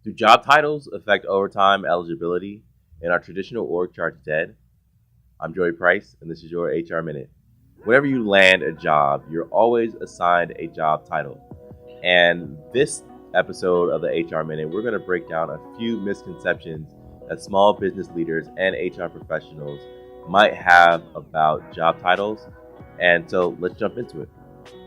Do job titles affect overtime eligibility? And are traditional org charts dead? I'm Joey Price, and this is your HR Minute. Whenever you land a job, you're always assigned a job title. And this episode of the HR Minute, we're going to break down a few misconceptions that small business leaders and HR professionals might have about job titles. And so let's jump into it.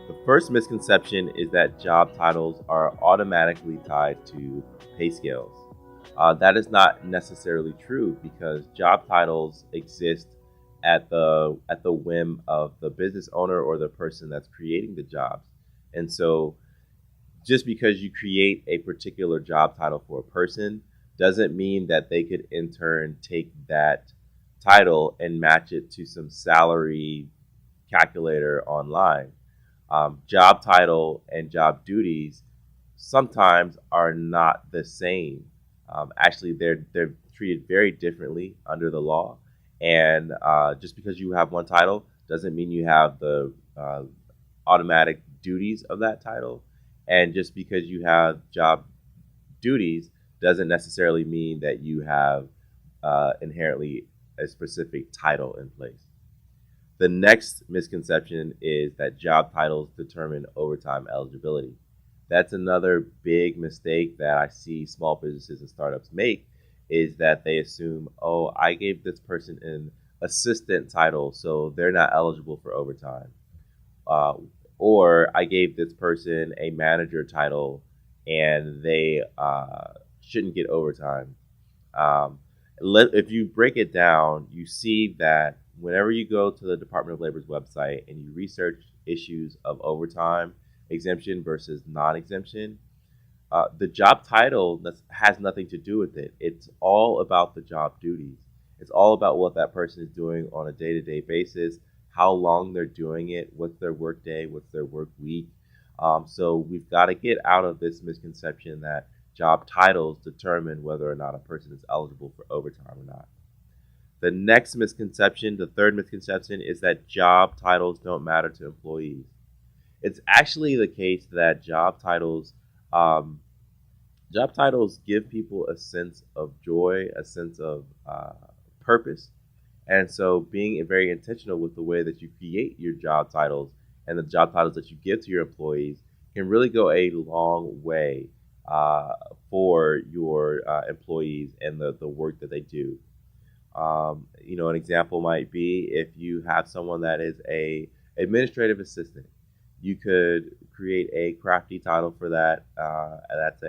The first misconception is that job titles are automatically tied to pay scales. That is not necessarily true because job titles exist at the whim of the business owner or the person that's creating the jobs. And so just because you create a particular job title for a person doesn't mean that they could in turn take that title and match it to some salary calculator online. Job title and job duties sometimes are not the same. Actually, they're treated very differently under the law, and just because you have one title doesn't mean you have the automatic duties of that title, and just because you have job duties doesn't necessarily mean that you have inherently a specific title in place. The next misconception is that job titles determine overtime eligibility. That's another big mistake that I see small businesses and startups make is that they assume, oh, I gave this person an assistant title, so they're not eligible for overtime. Uh, or I gave this person a manager title and they shouldn't get overtime. Um, if you break it down, you see that whenever you go to the Department of Labor's website and you research issues of overtime exemption versus non-exemption, the job title has nothing to do with it. It's all about the job duties. It's all about what that person is doing on a day-to-day basis, how long they're doing it, what's their work day, what's their work week. So we've got to get out of this misconception that job titles determine whether or not a person is eligible for overtime or not. The next misconception, the third misconception, is that job titles don't matter to employees. It's actually the case that um, job titles give people a sense of joy, a sense of purpose, and so being very intentional with the way that you create your job titles and the job titles that you give to your employees can really go a long way uh, for your employees and the work that they do. An example might be if you have someone that is a administrative assistant, you could create a crafty title for that. That's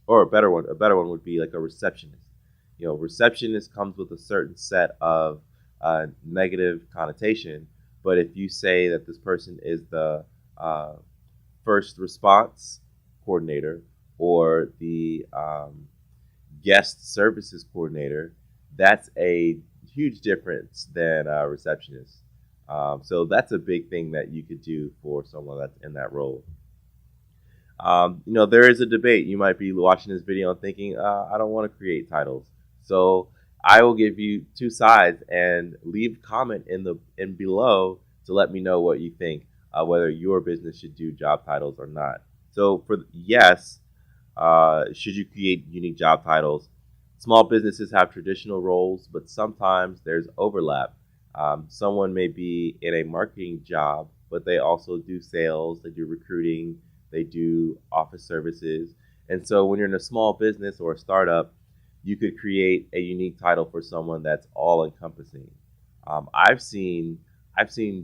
or a better one. A better one would be like a receptionist. Receptionist comes with a certain set of negative connotation, but if you say that this person is the uh, first response coordinator or the guest services coordinator, that's a huge difference than a receptionist. So that's a big thing that you could do for someone that's in that role. There is a debate. You might be watching this video and thinking, I don't want to create titles. So I will give you two sides and leave a comment in below to let me know what you think, whether your business should do job titles or not. So for yes, should you create unique job titles? Small businesses have traditional roles, but sometimes there's overlap. Someone may be in a marketing job, but they also do sales, they do recruiting, they do office services. And so when you're in a small business or a startup, you could create a unique title for someone that's all encompassing. I've seen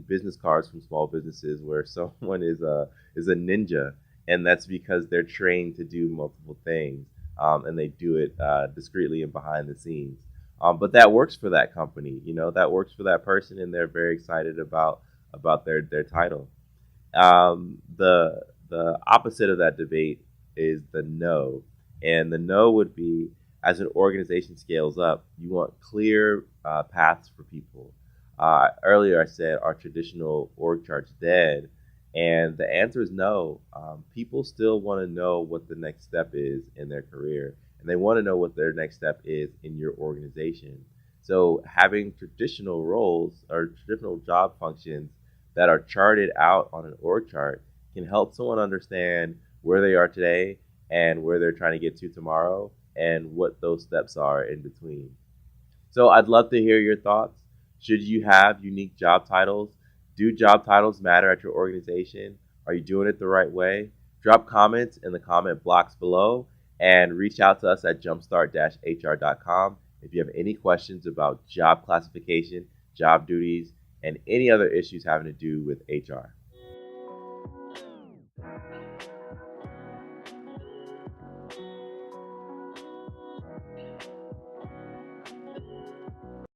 business cards from small businesses where someone is a ninja, and that's because they're trained to do multiple things, and they do it discreetly and behind the scenes. But that works for that company, that works for that person, and they're very excited about their title. The opposite of that debate is the no, and the no would be as an organization scales up, you want clear paths for people. Earlier, I said are traditional org charts dead, and the answer is no. People still want to know what the next step is in their career, and they want to know what their next step is in your organization. So having traditional roles or traditional job functions that are charted out on an org chart can help someone understand where they are today and where they're trying to get to tomorrow and what those steps are in between. So I'd love to hear your thoughts. Should you have unique job titles? Do job titles matter at your organization? Are you doing it the right way? Drop comments in the comment blocks below and reach out to us at jumpstart-hr.com if you have any questions about job classification, job duties, and any other issues having to do with HR.